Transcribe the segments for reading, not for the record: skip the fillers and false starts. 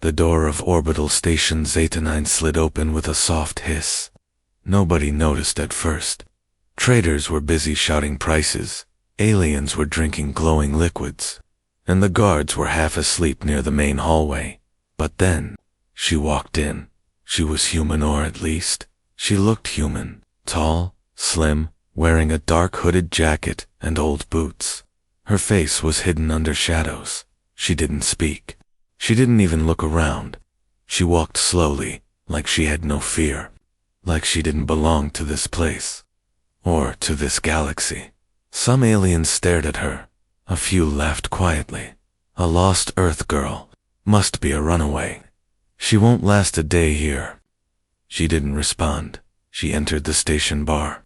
The door of orbital station Zeta 9 slid open with a soft hiss. Nobody noticed at first. Traders were busy shouting prices, aliens were drinking glowing liquids, and the guards were half asleep near the main hallway. But then, she walked in. She was human, or at least, she looked human. Tall, slim, wearing a dark hooded jacket and old boots. Her face was hidden under shadows. She didn't speak. She didn't even look around. She walked slowly, like she had no fear. Like she didn't belong to this place. Or to this galaxy. Some aliens stared at her. A few laughed quietly. A lost Earth girl. Must be a runaway. She won't last a day here. She didn't respond. She entered the station bar.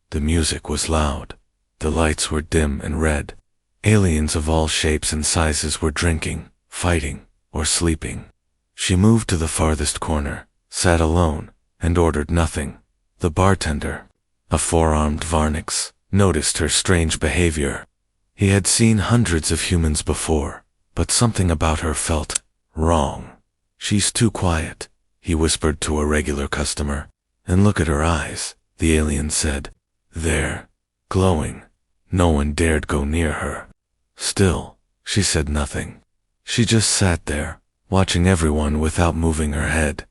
The music was loud. The lights were dim and red. Aliens of all shapes and sizes were drinking, fighting, or sleeping. She moved to the farthest corner, sat alone, and ordered nothing. The bartender, a four-armed Varnix, noticed her strange behavior. He had seen hundreds of humans before, but something about her felt wrong. "She's too quiet," he whispered to a regular customer. "And look at her eyes," the alien said. "They're glowing." No one dared go near her. Still, she said nothing. She just sat there, watching everyone without moving her head.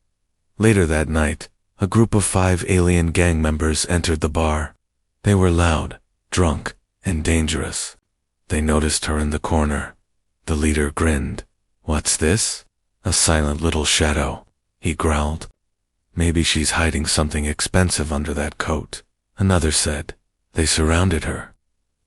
Later that night, a group of 5 alien gang members entered the bar. They were loud, drunk, and dangerous. They noticed her in the corner. The leader grinned. "What's this?" "A silent little shadow," he growled. "Maybe she's hiding something expensive under that coat," another said. They surrounded her.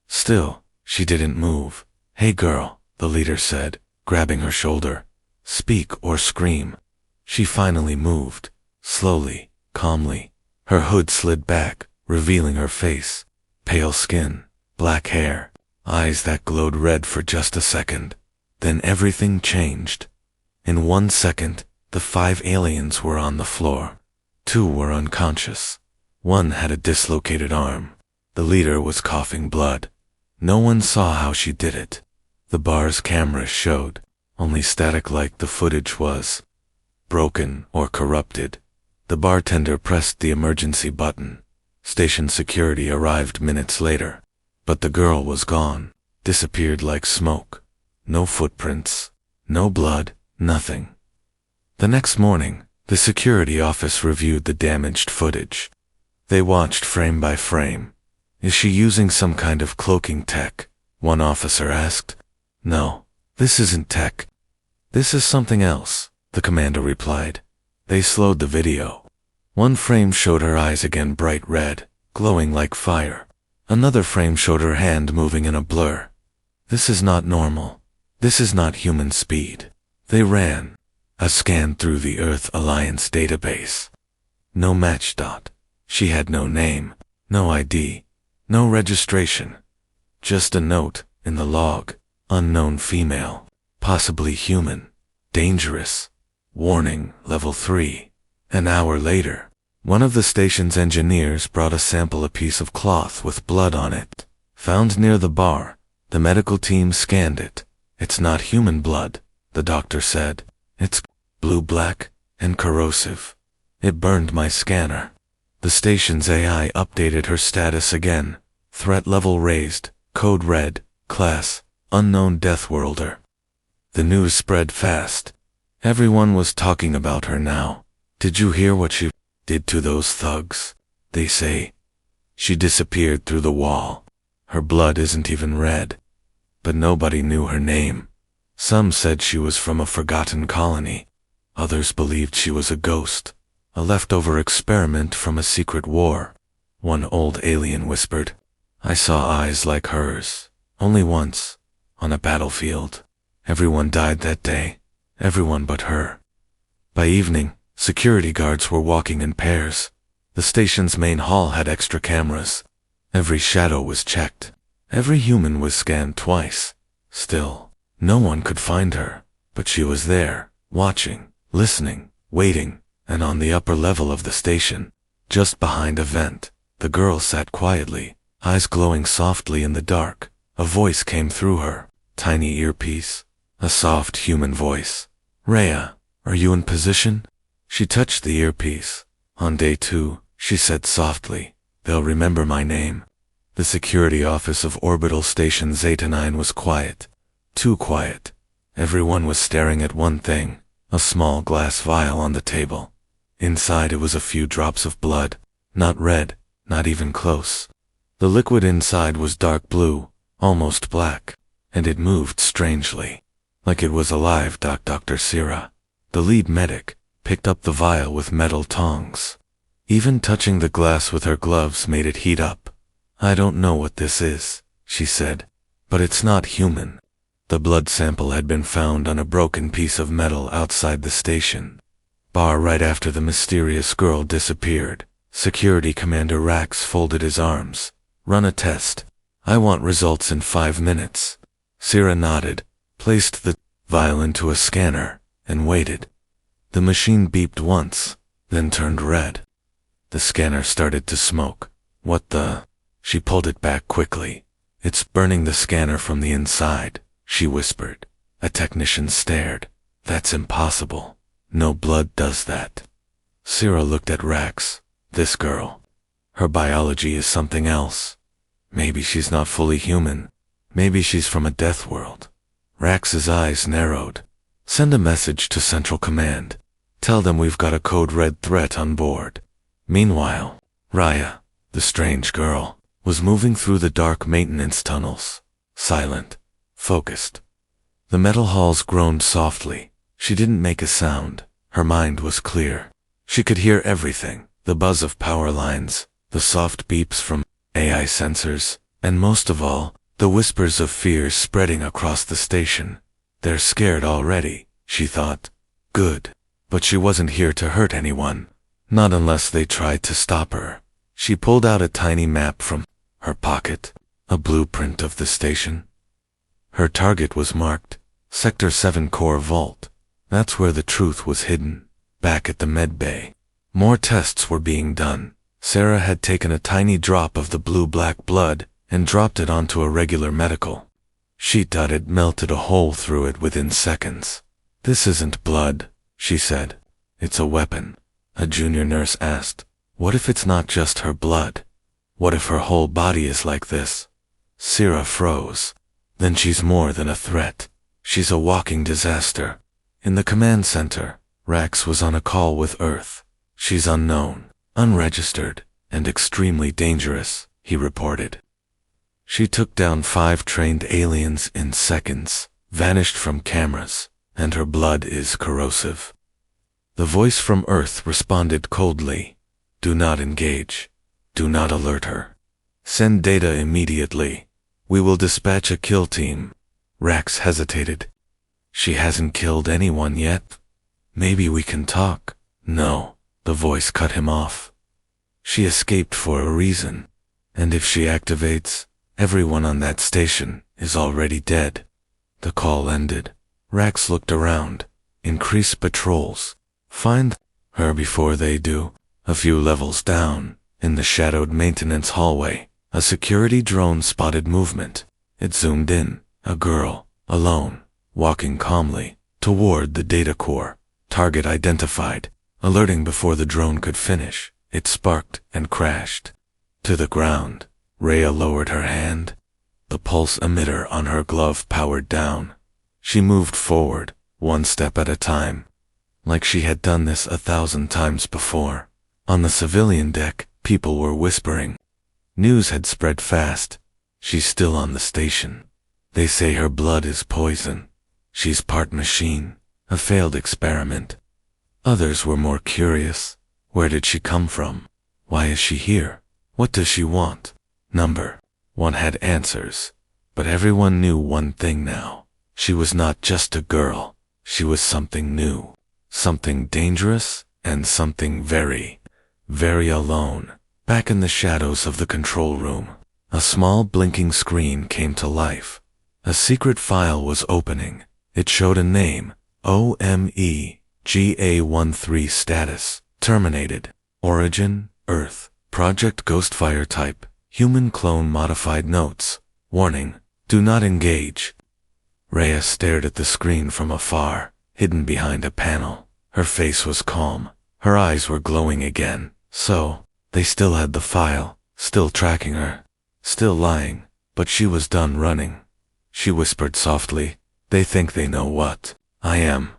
Still, she didn't move. "Hey girl," the leader said, grabbing her shoulder. "Speak or scream." She finally moved, slowly, calmly. Her hood slid back, revealing her face. Pale skin, black hair, eyes that glowed red for just a second. Then everything changed. In 1 second, the 5 aliens were on the floor. 2 were unconscious. 1 had a dislocated arm. The leader was coughing blood. No one saw how she did it. The bar's cameras showed, only static, like the footage was broken or corrupted. The bartender pressed the emergency button. Station security arrived minutes later. But the girl was gone, disappeared like smoke. No footprints, no blood, nothing. The next morning, the security office reviewed the damaged footage. They watched frame by frame. "Is she using some kind of cloaking tech?" one officer asked. "No, this isn't tech. This is something else," the commander replied. They slowed the video. 1 frame showed her eyes again, bright red, glowing like fire. Another frame showed her hand moving in a blur. "This is not normal. This is not human speed." They ran a scan through the Earth Alliance database. No match. She had no name, no ID, no registration. Just a note in the log: unknown female, possibly human, dangerous, warning, level 3. An hour later, one of the station's engineers brought a sample, a piece of cloth with blood on it. Found near the bar, the medical team scanned it. "It's not human blood," the doctor said. "It's blue-black and corrosive. It burned my scanner." The station's AI updated her status again. Threat level raised, code red, class, unknown Deathworlder. The news spread fast. Everyone was talking about her now. "Did you hear what she did to those thugs?" they say. "She disappeared through the wall. Her blood isn't even red." But nobody knew her name. Some said she was from a forgotten colony. Others believed she was a ghost, a leftover experiment from a secret war. One old alien whispered, "I saw eyes like hers, only once, on a battlefield. Everyone died that day, everyone but her." By evening, security guards were walking in pairs. The station's main hall had extra cameras. Every shadow was checked. Every human was scanned twice. Still, no one could find her. But she was there, watching, listening, waiting, and on the upper level of the station, just behind a vent, the girl sat quietly, eyes glowing softly in the dark. A voice came through her, tiny earpiece, a soft human voice. "Rhea, Are you in position? She touched the earpiece. On day 2, she said softly, they'll remember my name. The security office of orbital station Zeta 9 was quiet. Too quiet. Everyone was staring at one thing, a small glass vial on the table. Inside it was a few drops of blood, not red, not even close. The liquid inside was dark blue, almost black, and it moved strangely, like it was alive. Dr. Sira, the lead medic, picked up the vial with metal tongs. Even touching the glass with her gloves made it heat up. I don't know what this is, she said, but it's not human. The blood sample had been found on a broken piece of metal outside the station. Right after the mysterious girl disappeared, Security Commander Rax folded his arms. Run a test. I want results in 5 minutes. Sira nodded, placed the vial into a scanner, and waited. The machine beeped once, then turned red. The scanner started to smoke. What the? She pulled it back quickly. It's burning the scanner from the inside, she whispered. A technician stared. That's impossible. No blood does that. Sira looked at Rax. This girl. Her biology is something else. Maybe she's not fully human. Maybe she's from a death world. Rax's eyes narrowed. Send a message to Central Command. Tell them we've got a code red threat on board. Meanwhile, Raya, the strange girl, was moving through the dark maintenance tunnels. Silent. Focused. The metal halls groaned softly. She didn't make a sound. Her mind was clear. She could hear everything. The buzz of power lines, the soft beeps from AI sensors, and most of all, the whispers of fear spreading across the station. They're scared already, she thought. Good. But she wasn't here to hurt anyone. Not unless they tried to stop her. She pulled out a tiny map from her pocket, a blueprint of the station. Her target was marked, Sector 7 Core Vault. That's where the truth was hidden, back at the med bay. More tests were being done. Sarah had taken a tiny drop of the blue-black blood and dropped it onto a regular medical sheet. It melted a hole through it within seconds. This isn't blood, she said. It's a weapon. A junior nurse asked. What if it's not just her blood? What if her whole body is like this? Sira froze. Then she's more than a threat. She's a walking disaster. In the command center, Rax was on a call with Earth. She's unknown, unregistered, and extremely dangerous, he reported. She took down 5 trained aliens in seconds, vanished from cameras, and her blood is corrosive. The voice from Earth responded coldly. Do not engage. Do not alert her. Send data immediately. We will dispatch a kill team. Rax hesitated. She hasn't killed anyone yet. Maybe we can talk. No, the voice cut him off. She escaped for a reason. And if she activates, everyone on that station is already dead. The call ended. Rax looked around. Increase patrols. Find her before they do. A few levels down, in the shadowed maintenance hallway, a security drone spotted movement. It zoomed in. A girl, alone, walking calmly, toward the data core. Target identified. Alerting before the drone could finish, it sparked and crashed. To the ground. Rhea lowered her hand. The pulse emitter on her glove powered down. She moved forward, 1 step at a time. Like she had done this 1,000 times before. On the civilian deck, people were whispering. News had spread fast. She's still on the station. They say her blood is poison. She's part machine, a failed experiment. Others were more curious. Where did she come from? Why is she here? What does she want? Number 1 had answers, but everyone knew one thing now. She was not just a girl. She was something new, something dangerous, and something very, very alone. Back in the shadows of the control room, a small blinking screen came to life. A secret file was opening. It showed a name, OMEGA13 status, terminated. Origin, Earth. Project Ghostfire type, human clone modified notes. Warning, do not engage. Rhea stared at the screen from afar, hidden behind a panel. Her face was calm. Her eyes were glowing again. So, they still had the file, still tracking her, still lying, but she was done running. She whispered softly, "They think they know what I am."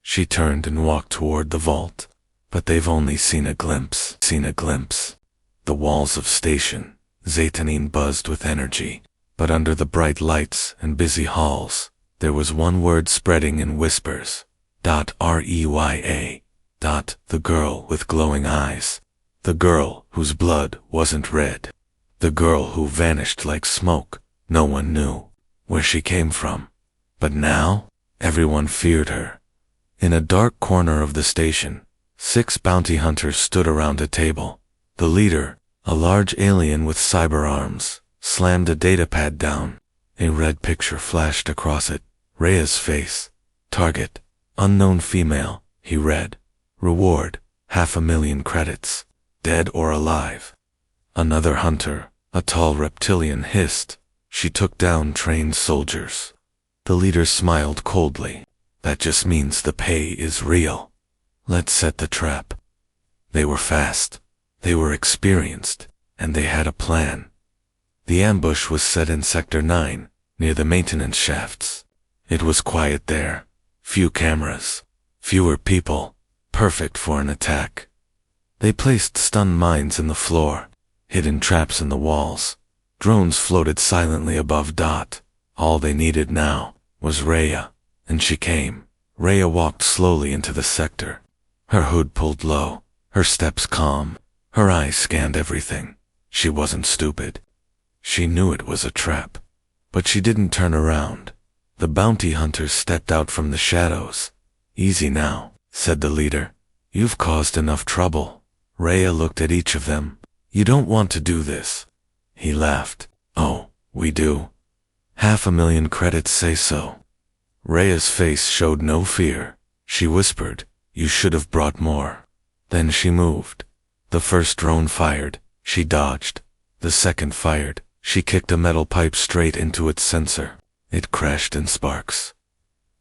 She turned and walked toward the vault, but they've only seen a glimpse. The walls of Station Zaytanine buzzed with energy, but under the bright lights and busy halls, there was one word spreading in whispers. Reya. The girl with glowing eyes. The girl whose blood wasn't red. The girl who vanished like smoke. No one knew where she came from. But now, everyone feared her. In a dark corner of the station, 6 bounty hunters stood around a table. The leader, a large alien with cyber arms, slammed a datapad down. A red picture flashed across it. Reya's face. Target. Unknown female, he read. Reward, 500,000 credits. Dead or alive. Another hunter, a tall reptilian, hissed. She took down trained soldiers. The leader smiled coldly. That just means the pay is real. Let's set the trap. They were fast. They were experienced. And they had a plan. The ambush was set in Sector 9, near the maintenance shafts. It was quiet there. Few cameras. Fewer people. Perfect for an attack. They placed stun mines in the floor, hidden traps in the walls. Drones floated silently above. All they needed now was Reya, and she came. Reya walked slowly into the sector. Her hood pulled low, her steps calm. Her eyes scanned everything. She wasn't stupid. She knew it was a trap. But she didn't turn around. The bounty hunters stepped out from the shadows. "Easy now," said the leader. "You've caused enough trouble." Reya looked at each of them. "You don't want to do this." He laughed. "Oh, we do. 500,000 credits say so." Reya's face showed no fear. She whispered, "You should have brought more." Then she moved. The first drone fired. She dodged. The second fired. She kicked a metal pipe straight into its sensor. It crashed in sparks.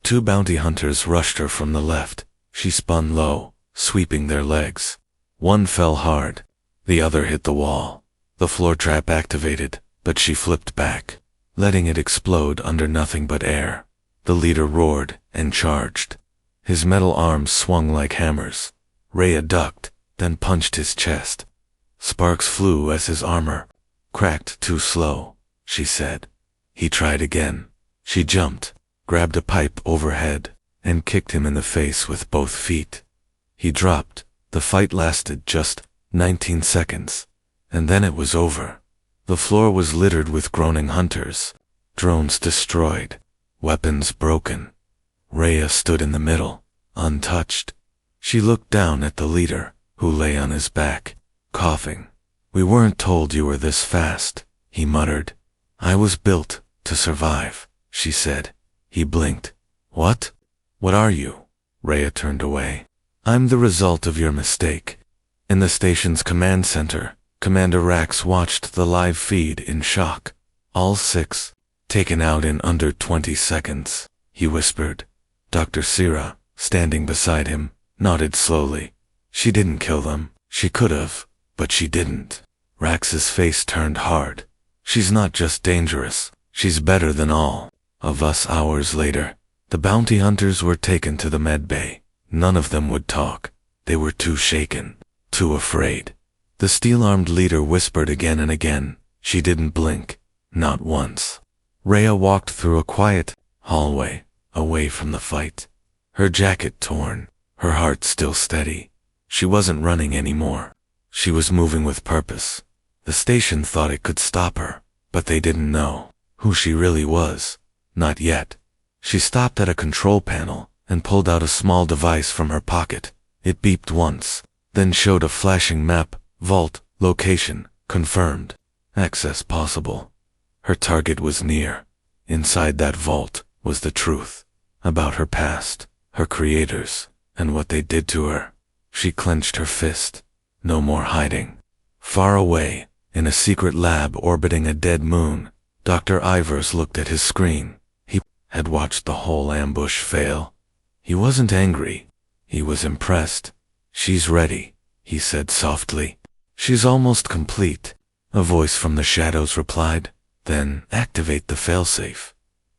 2 bounty hunters rushed her from the left. She spun low, sweeping their legs. One fell hard. The other hit the wall. The floor trap activated, but she flipped back, letting it explode under nothing but air. The leader roared and charged. His metal arms swung like hammers. Reya ducked, then punched his chest. Sparks flew as his armor cracked. "Too slow," she said. He tried again. She jumped, grabbed a pipe overhead, and kicked him in the face with both feet. He dropped. The fight lasted just 19 seconds, and then it was over. The floor was littered with groaning hunters, drones destroyed, weapons broken. Reya stood in the middle, untouched. She looked down at the leader, who lay on his back, coughing. "We weren't told you were this fast," he muttered. "I was built to survive," she said. He blinked. "What? What are you?" Reya turned away. "I'm the result of your mistake." In the station's command center, Commander Rax watched the live feed in shock. "All 6, taken out in under 20 seconds, he whispered. Dr. Sira, standing beside him, nodded slowly. "She didn't kill them. She could have, but she didn't." Rax's face turned hard. "She's not just dangerous, she's better than all of us." Hours later, the bounty hunters were taken to the med bay. None of them would talk. They were too shaken, too afraid. The steel-armed leader whispered again and again. She didn't blink, not once. Reya walked through a quiet hallway, away from the fight. Her jacket torn, her heart still steady. She wasn't running anymore. She was moving with purpose. The station thought it could stop her, but they didn't know who she really was. Not yet. She stopped at a control panel and pulled out a small device from her pocket. It beeped once, then showed a flashing map. Vault, location, confirmed. Access possible. Her target was near. Inside that vault was the truth about her past, her creators, and what they did to her. She clenched her fist. No more hiding. Far away, in a secret lab orbiting a dead moon, Dr. Ivers looked at his screen. He had watched the whole ambush fail. He wasn't angry. He was impressed. "She's ready," he said softly. "She's almost complete," a voice from the shadows replied. "Then activate the failsafe."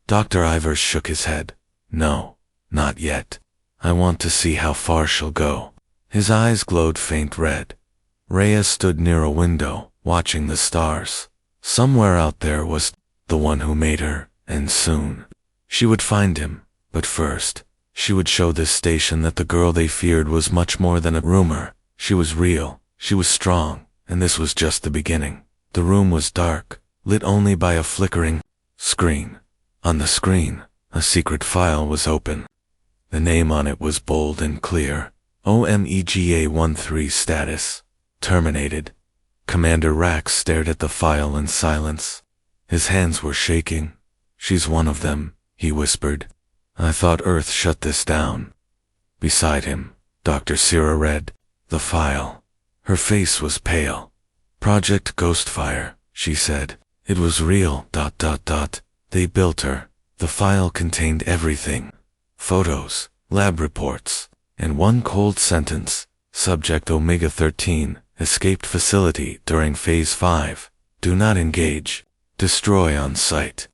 Dr. Ivers shook his head. "No, not yet. I want to see how far she'll go." His eyes glowed faint red. Rhea stood near a window, watching the stars. Somewhere out there was the one who made her, and soon she would find him. But first, she would show this station that the girl they feared was much more than a rumor. She was real, she was strong, and this was just the beginning. The room was dark, lit only by a flickering screen. On the screen, a secret file was open. The name on it was bold and clear. OMEGA-13 status. Terminated. Commander Rax stared at the file in silence. His hands were shaking. "She's one of them," he whispered. "I thought Earth shut this down." Beside him, Dr. Sira read the file. Her face was pale. "Project Ghostfire," she said. "It was real, ... They built her." The file contained everything. Photos, lab reports, and one cold sentence. "Subject Omega-13, escaped facility during Phase 5. Do not engage. Destroy on sight."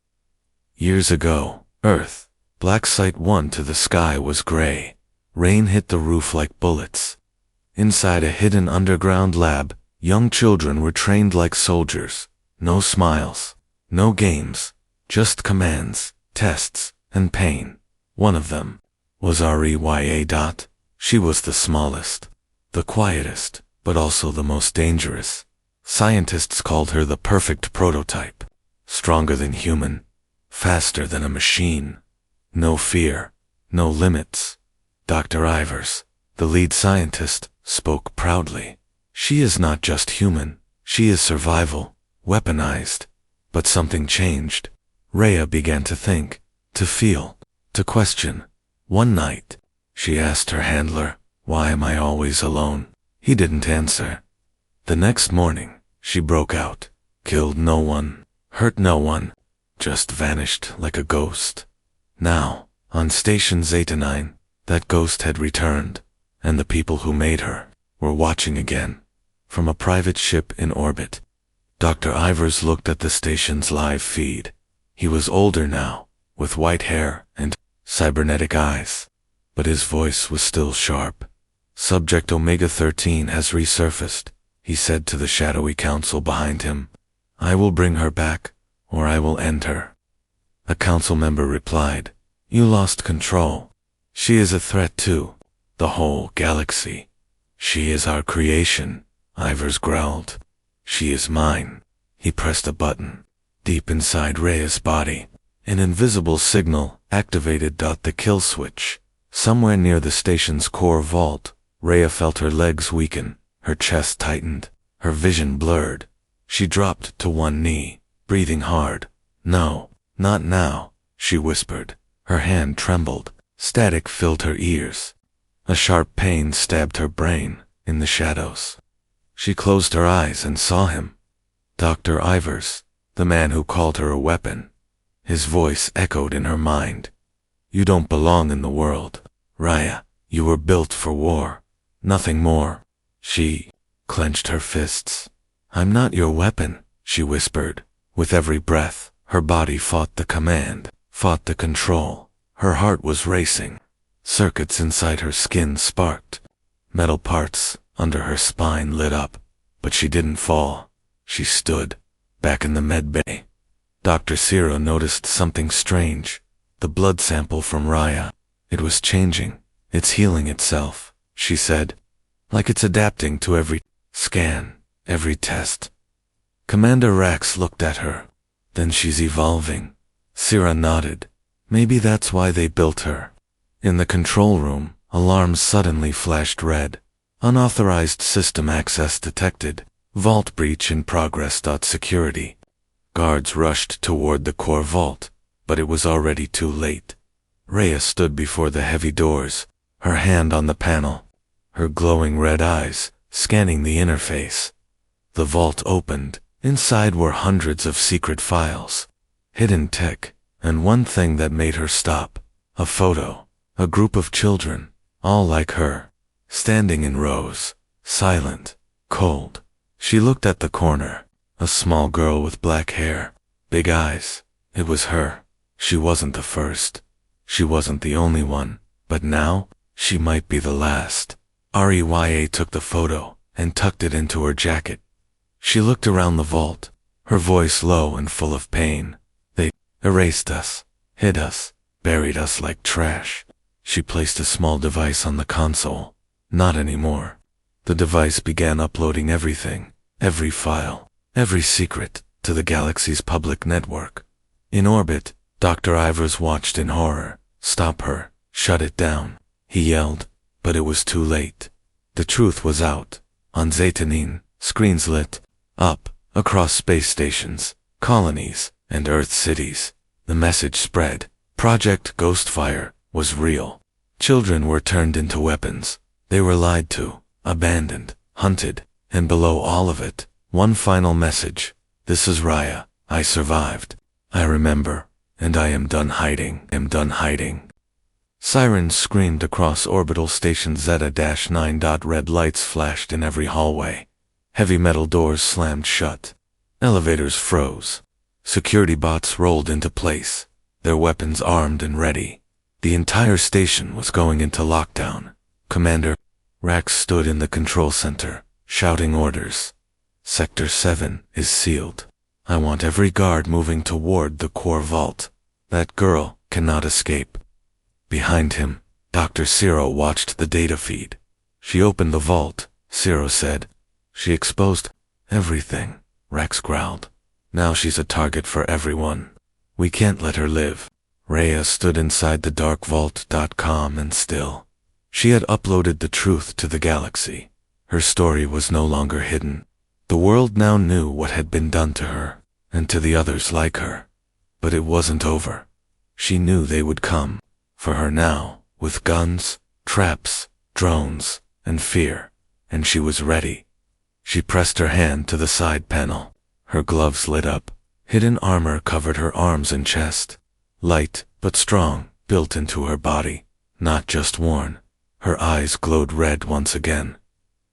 Years ago, Earth. Black Site 1 to the sky was gray. Rain hit the roof like bullets. Inside a hidden underground lab, young children were trained like soldiers. No smiles, no games, just commands, tests, and pain. One of them was Rhya. She was the smallest, the quietest, but also the most dangerous. Scientists called her the perfect prototype. Stronger than human, faster than a machine. No fear, no limits. Dr. Ivers, the lead scientist, spoke proudly. "She is not just human, she is survival, weaponized." But something changed. Rhea began to think, to feel, to question. One night, she asked her handler, "Why am I always alone?" He didn't answer. The next morning, she broke out, killed no one, hurt no one, just vanished like a ghost. Now, on Station Zeta-9, that ghost had returned, and the people who made her were watching again, from a private ship in orbit. Dr. Ivers looked at the station's live feed. He was older now, with white hair and cybernetic eyes, but his voice was still sharp. "Subject Omega-13 has resurfaced," he said to the shadowy council behind him. "I will bring her back, or I will end her." A council member replied, "You lost control. She is a threat to the whole galaxy." "She is our creation," Ivers growled. "She is mine." He pressed a button. Deep inside Rhea's body, an invisible signal activated. The kill switch. Somewhere near the station's core vault, Rhea felt her legs weaken, her chest tightened, her vision blurred. She dropped to one knee, breathing hard. "No, not now," she whispered. Her hand trembled. Static filled her ears. A sharp pain stabbed her brain in the shadows. She closed her eyes and saw him. Dr. Ivers, the man who called her a weapon. His voice echoed in her mind. "You don't belong in the world, Rhea. You were built for war. Nothing more." She clenched her fists. "I'm not your weapon," she whispered. With every breath, her body fought the command, fought the control. Her heart was racing. Circuits inside her skin sparked. Metal parts under her spine lit up. But she didn't fall. She stood, back in the med bay. Dr. Sira noticed something strange. The blood sample from Rhea. It was changing. "It's healing itself," she said. "Like it's adapting to every scan, every test." Commander Rax looked at her. "Then she's evolving." Sira nodded. "Maybe that's why they built her." In the control room, alarms suddenly flashed red. "Unauthorized system access detected. Vault breach in progress. Security." Guards rushed toward the core vault, but it was already too late. Rhea stood before the heavy doors, her hand on the panel, her glowing red eyes scanning the interface. The vault opened. Inside were hundreds of secret files, hidden tech, and one thing that made her stop. A photo. A group of children, all like her, standing in rows, silent, cold. She looked at the corner, a small girl with black hair, big eyes. It was her. She wasn't the first. She wasn't the only one, but now, she might be the last. Rya took the photo and tucked it into her jacket. She looked around the vault, her voice low and full of pain. They erased us, hid us, buried us like trash. She placed a small device on the console. Not anymore. The device began uploading everything, every file, every secret, to the galaxy's public network. In orbit, Dr. Ivers watched in horror. Stop her, shut it down, he yelled, but it was too late. The truth was out. On Zetanin, screens lit up across space stations, colonies, and Earth cities. The message spread. Project Ghostfire was real. Children were turned into weapons. They were lied to, abandoned, hunted, and below all of it, one final message. This is Raya. I survived. I remember, and I am done hiding. Sirens screamed across orbital station Zeta-9. Red lights flashed in every hallway. Heavy metal doors slammed shut. Elevators froze. Security bots rolled into place, their weapons armed and ready. The entire station was going into lockdown. Commander Rax stood in the control center, shouting orders. Sector 7 is sealed. I want every guard moving toward the core vault. That girl cannot escape. Behind him, Dr. Zero watched the data feed. She opened the vault, Zero said. She exposed everything, Rex growled. Now she's a target for everyone. We can't let her live. Rhea stood inside the dark vault, calm and still. She had uploaded the truth to the galaxy. Her story was no longer hidden. The world now knew what had been done to her, and to the others like her. But it wasn't over. She knew they would come. For her now, with guns, traps, drones, and fear, and she was ready. She pressed her hand to the side panel. Her gloves lit up. Hidden armor covered her arms and chest. Light, but strong, built into her body, not just worn. Her eyes glowed red once again.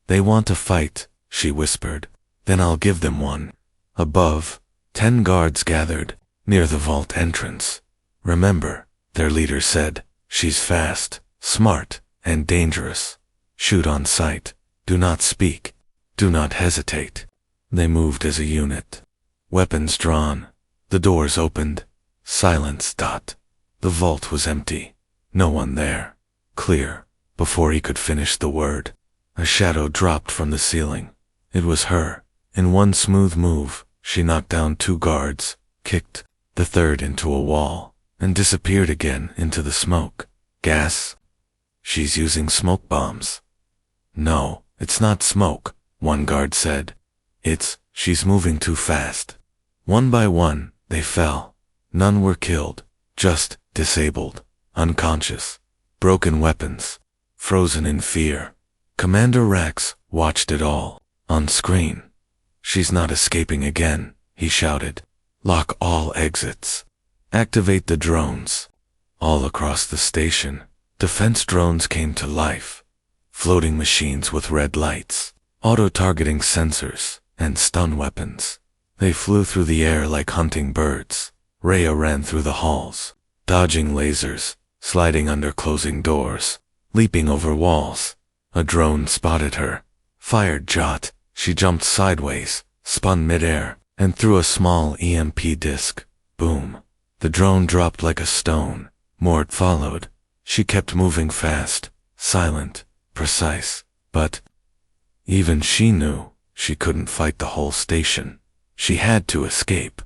They want to fight, she whispered. Then I'll give them one. Above, 10 guards gathered, near the vault entrance. Remember, their leader said, she's fast, smart, and dangerous. Shoot on sight. Do not speak. Do not hesitate. They moved as a unit. Weapons drawn. The doors opened. Silence. The vault was empty. No one there. Clear. Before he could finish the word, a shadow dropped from the ceiling. It was her. In one smooth move, she knocked down 2 guards, kicked the third into a wall, and disappeared again into the smoke. Gas? She's using smoke bombs. No, it's not smoke, one guard said. She's moving too fast. One by one, they fell. None were killed, just disabled, unconscious, broken weapons, frozen in fear. Commander Rax watched it all, on screen. She's not escaping again, he shouted. Lock all exits. Activate the drones. All across the station, defense drones came to life. Floating machines with red lights, auto-targeting sensors, and stun weapons. They flew through the air like hunting birds. Rhea ran through the halls, dodging lasers, sliding under closing doors, leaping over walls. A drone spotted her, fired Jot. She jumped sideways, spun midair, and threw a small EMP disc. Boom. The drone dropped like a stone. Mort followed. She kept moving fast, silent, precise, but even she knew she couldn't fight the whole station. She had to escape.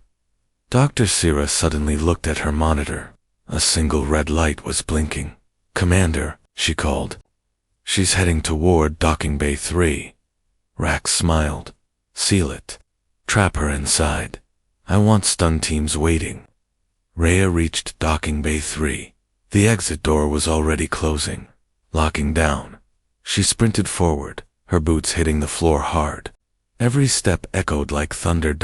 Dr. Sira suddenly looked at her monitor. A single red light was blinking. Commander, she called. She's heading toward docking bay 3. Rax smiled. Seal it. Trap her inside. I want stun teams waiting. Rhea reached docking bay 3. The exit door was already closing, locking down. She sprinted forward, her boots hitting the floor hard. Every step echoed like thunder.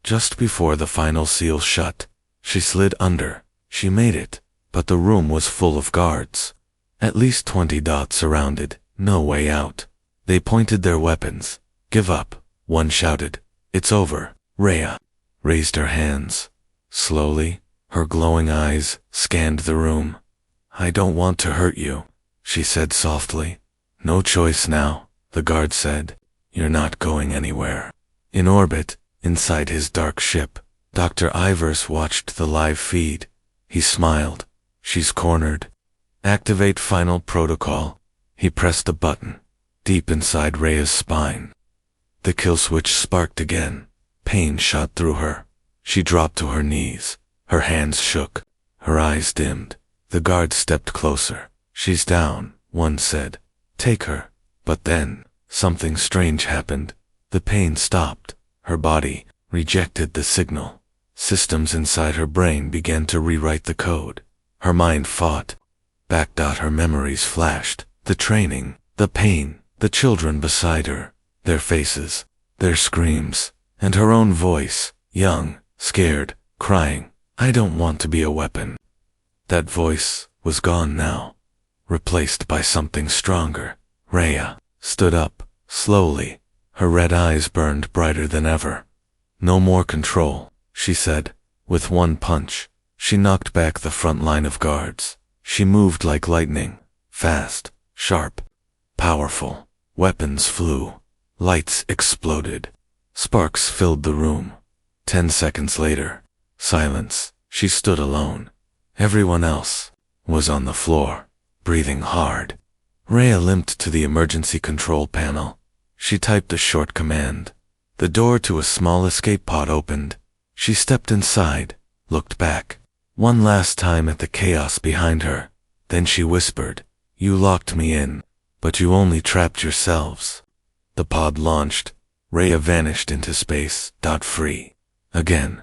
Just before the final seal shut, she slid under. She made it, but the room was full of guards. At least 20 dots surrounded, no way out. They pointed their weapons. Give up, one shouted. It's over. Rhea raised her hands. Slowly, her glowing eyes scanned the room. I don't want to hurt you, she said softly. No choice now, the guard said. You're not going anywhere. In orbit, inside his dark ship, Dr. Ivers watched the live feed. He smiled. She's cornered. Activate final protocol. He pressed a button. Deep inside Rhea's spine, the kill switch sparked again. Pain shot through her. She dropped to her knees. Her hands shook. Her eyes dimmed. The guard stepped closer. She's down, one said. Take her. But then, something strange happened. The pain stopped. Her body rejected the signal. Systems inside her brain began to rewrite the code. Her mind fought. Back. Her memories flashed. The training, the pain, the children beside her, their faces, their screams, and her own voice, young, scared, crying, I don't want to be a weapon. That voice was gone now, replaced by something stronger. Rhea stood up, slowly. Her red eyes burned brighter than ever. No more control, she said. With one punch, she knocked back the front line of guards. She moved like lightning, fast, sharp, powerful. Weapons flew. Lights exploded. Sparks filled the room. 10 seconds later, silence. She stood alone. Everyone else was on the floor, breathing hard. Rhea limped to the emergency control panel. She typed a short command. The door to a small escape pod opened. She stepped inside, looked back, one last time at the chaos behind her. Then she whispered, You locked me in, but you only trapped yourselves. The pod launched. Rhea vanished into space, free. Again,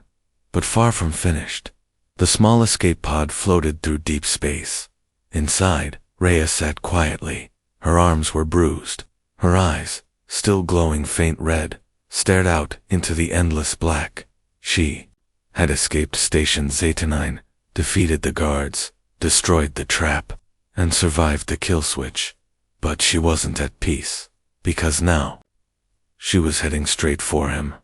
but far from finished. The small escape pod floated through deep space. Inside, Rhea sat quietly. Her arms were bruised. Her eyes, still glowing faint red, stared out into the endless black. She had escaped Station Zeta 9, defeated the guards, destroyed the trap, and survived the kill switch. But she wasn't at peace, because now she was heading straight for him,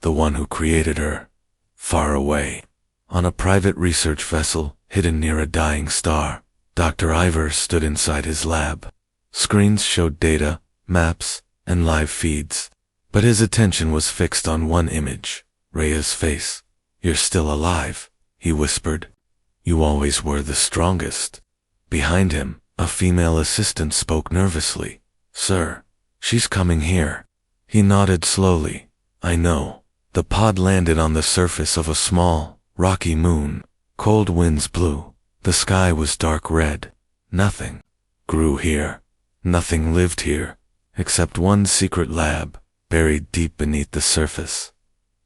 the one who created her, far away, on a private research vessel hidden near a dying star. Dr. Ivers stood inside his lab. Screens showed data, maps, and live feeds, but his attention was fixed on one image, Rhea's face. You're still alive, he whispered. You always were the strongest. Behind him, a female assistant spoke nervously. Sir, she's coming here. He nodded slowly. I know. The pod landed on the surface of a small, rocky moon. Cold winds blew. The sky was dark red. Nothing grew here. Nothing lived here, except one secret lab, buried deep beneath the surface.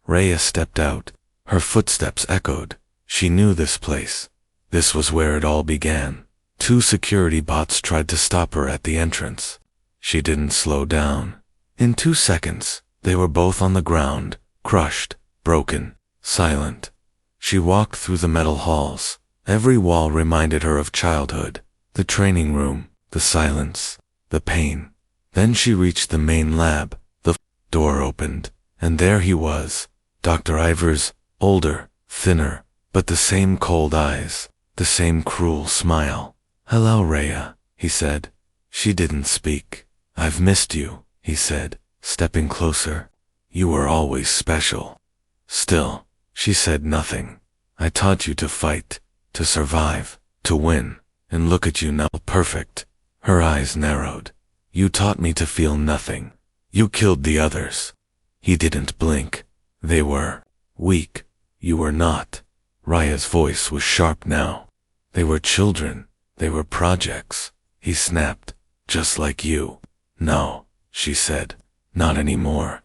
Rhea stepped out. Her footsteps echoed. She knew this place. This was where it all began. 2 security bots tried to stop her at the entrance. She didn't slow down. In 2 seconds, they were both on the ground, crushed, broken, silent. She walked through the metal halls. Every wall reminded her of childhood. The training room, the silence, the pain. Then she reached the main lab. The door opened, and there he was. Dr. Ivers, older, thinner, but the same cold eyes, the same cruel smile. Hello, Rhea, he said. She didn't speak. I've missed you, he said, stepping closer. You were always special. Still, she said nothing. I taught you to fight, to survive, to win, and look at you now, perfect. Her eyes narrowed. You taught me to feel nothing. You killed the others. He didn't blink. They were weak. You were not. Rhea's voice was sharp now. They were children. They were projects. He snapped. Just like you. No, she said. Not anymore.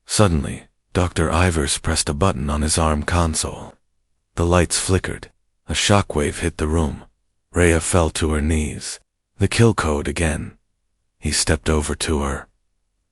Suddenly, Dr. Ivers pressed a button on his arm console. The lights flickered. A shockwave hit the room. Rhea fell to her knees. The kill code again. He stepped over to her.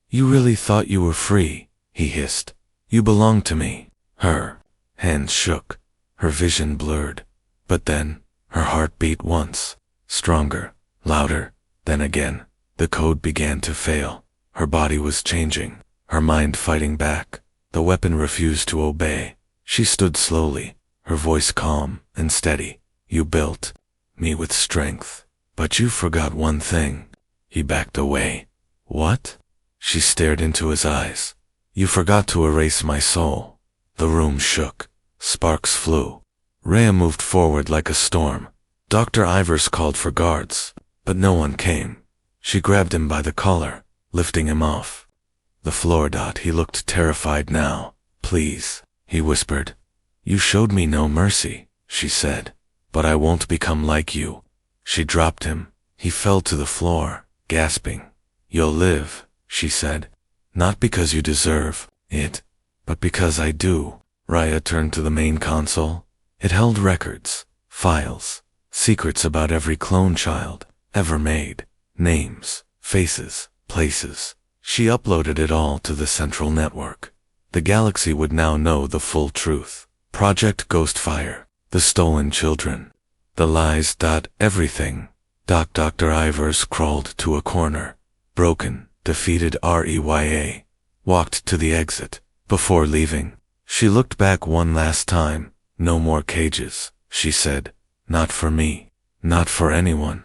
You really thought you were free, he hissed. You belonged to me. Her hands shook. Her vision blurred. But then, her heart beat once. Stronger. Louder. Then again. The code began to fail. Her body was changing, her mind fighting back. The weapon refused to obey. She stood slowly, her voice calm and steady. You built me with strength, but you forgot one thing. He backed away. What? She stared into his eyes. You forgot to erase my soul. The room shook. Sparks flew. Rhea moved forward like a storm. Dr. Ivers called for guards, but no one came. She grabbed him by the collar, lifting him off the floor. He looked terrified now. Please, he whispered. You showed me no mercy, she said, but I won't become like you. She dropped him. He fell to the floor, gasping. You'll live, she said, not because you deserve it, but because I do. Rhea turned to the main console. It held records, files, secrets about every clone child ever made, names, faces, places. She uploaded it all to the central network. The galaxy would now know the full truth. Project Ghostfire, the stolen children, the lies. Everything. Dr. Ivers crawled to a corner. Broken, defeated. Rhea walked to the exit. Before leaving, she looked back one last time. No more cages, she said. Not for me. Not for anyone.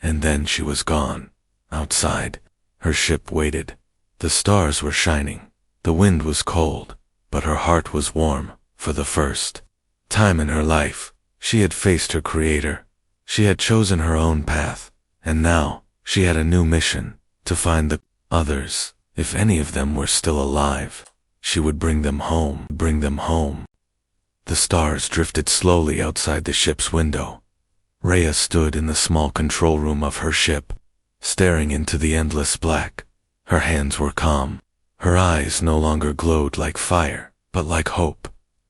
And then she was gone. Outside, her ship waited. The stars were shining. The wind was cold, but her heart was warm. For the first time in her life, she had faced her creator. She had chosen her own path, and now she had a new mission, to find the others. If any of them were still alive, she would bring them home. The stars drifted slowly outside the ship's window. Rhea stood in the small control room of her ship, staring into the endless black. Her hands were calm. Her eyes no longer glowed like fire, but like hope.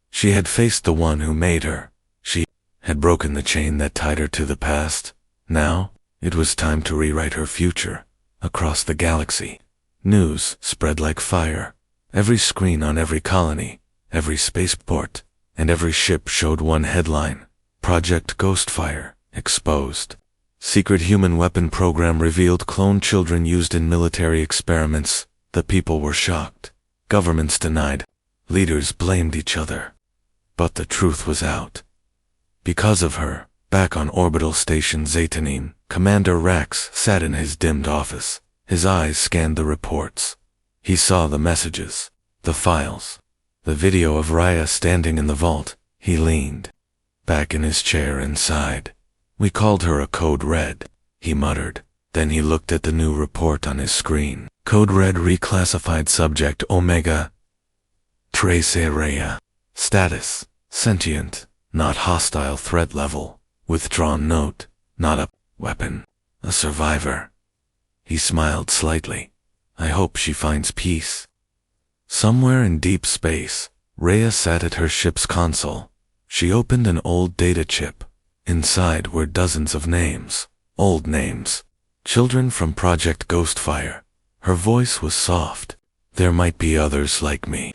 She had faced the one who made her. She had broken the chain that tied her to the past. Now, it was time to rewrite her future. Across the galaxy, news spread like fire. Every screen on every colony, every spaceport, and every ship showed one headline: Project Ghostfire exposed. Secret human weapon program revealed. Clone children used in military experiments. The people were shocked. Governments denied. Leaders blamed each other. But the truth was out. Because of her, back on orbital station Zetanin, Commander Rax sat in his dimmed office. His eyes scanned the reports. He saw the messages, the files, the video of Rhea standing in the vault. He leaned back in his chair and sighed. We called her a Code Red, he muttered. Then he looked at the new report on his screen. Code Red reclassified subject Omega. Trace Rhea. Status: sentient, not hostile. Threat level: withdrawn. Note: not a weapon, a survivor. He smiled slightly. I hope she finds peace. Somewhere in deep space, Rhea sat at her ship's console. She opened an old data chip. Inside were dozens of names, old names, children from Project Ghostfire. Her voice was soft. There might be others like me.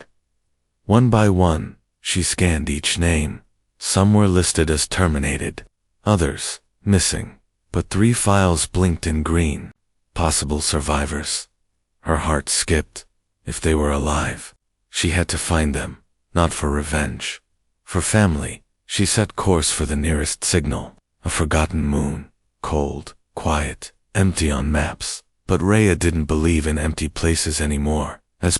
One by one, she scanned each name. Some were listed as terminated, others missing, but 3 files blinked in green. Possible survivors. Her heart skipped. If they were alive, she had to find them, not for revenge, for family. She set course for the nearest signal, a forgotten moon, cold, quiet, empty on maps. But Rhea didn't believe in empty places anymore. As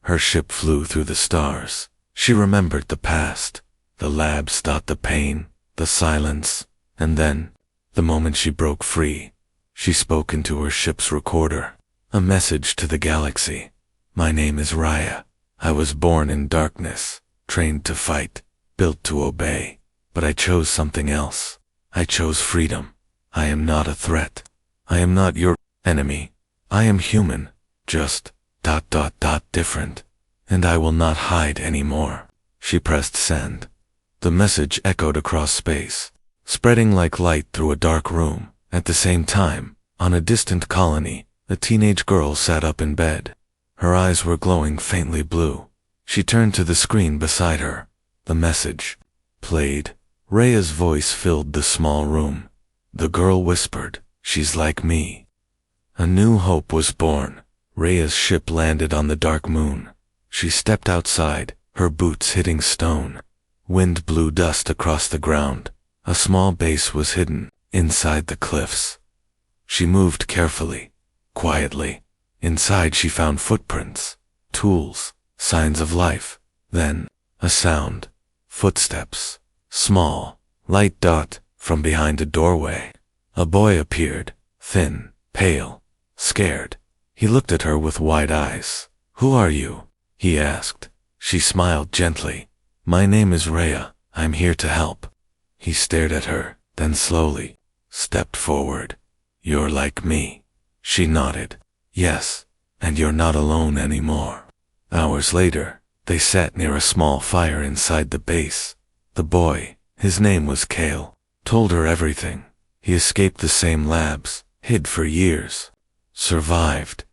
her ship flew through the stars, she remembered the past, the labs. The pain, the silence, and then, the moment she broke free, she spoke into her ship's recorder. A message to the galaxy. My name is Rhea. I was born in darkness, trained to fight, built to obey. But I chose something else. I chose freedom. I am not a threat. I am not your enemy. I am human, just ... different. And I will not hide anymore. She pressed send. The message echoed across space, spreading like light through a dark room. At the same time, on a distant colony, a teenage girl sat up in bed. Her eyes were glowing faintly blue. She turned to the screen beside her. The message played. Rhea's voice filled the small room. The girl whispered, She's like me. A new hope was born. Rhea's ship landed on the dark moon. She stepped outside, her boots hitting stone. Wind blew dust across the ground. A small base was hidden inside the cliffs. She moved carefully, quietly. Inside she found footprints, tools, signs of life. Then, a sound. Footsteps. Small, light dot from behind a doorway. A boy appeared, thin, pale, scared. He looked at her with wide eyes. "Who are you?" he asked. She smiled gently. "My name is Rhea. I'm here to help." He stared at her, then slowly stepped forward. "You're like me." She nodded. "Yes, and you're not alone anymore." Hours later, they sat near a small fire inside the base. The boy, his name was Kale, told her everything. He escaped the same labs, hid for years, survived.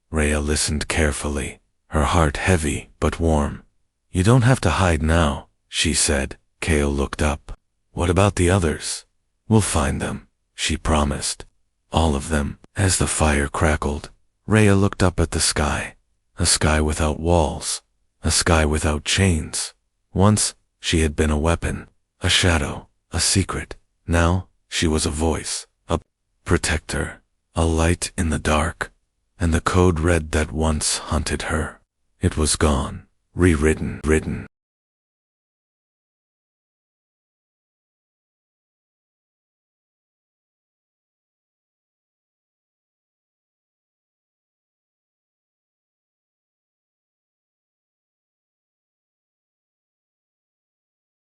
Rhea listened carefully, her heart heavy but warm. "You don't have to hide now," she said. Kale looked up. "What about the others?" "We'll find them," she promised. "All of them." As the fire crackled, Rhea looked up at the sky. A sky without walls, a sky without chains. Once, she had been a weapon, a shadow, a secret. Now, she was a voice, a protector, a light in the dark. And the code red that once haunted her. It was gone, rewritten, written.